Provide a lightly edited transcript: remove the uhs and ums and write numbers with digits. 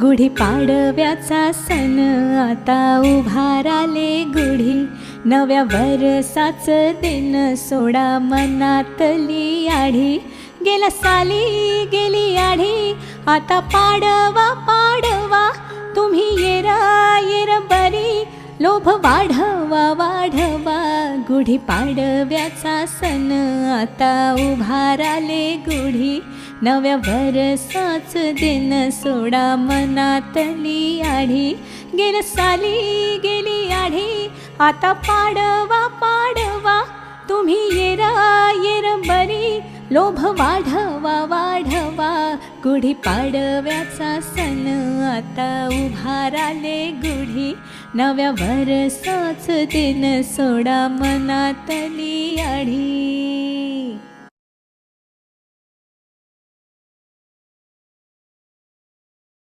गुढी पाडव्याचा सण आता उभाराले गुढी, नव्या वर्षाचं दिन सोडा मनातली आढी. गेल्या साली गेली आढी, आता पाडवा पाडवा, तुम्ही येरा येर बरी, लोभ वाढवा वाढवा. गुढी पाडव्याचा सण आता उभाराले गुढी, नव्या वर्षाचं दिन सोडा मनातली आढी. गेल्या साली गेली आढी, आता पाडवा पाडवा, तुम्ही येरा येर बरी, लोभ वाढवा वाढवा. गुढी पाडव्याचा सण आता उभाराले गुढी, नव्या वर्षाचं दिन सोडा मनातली आढी.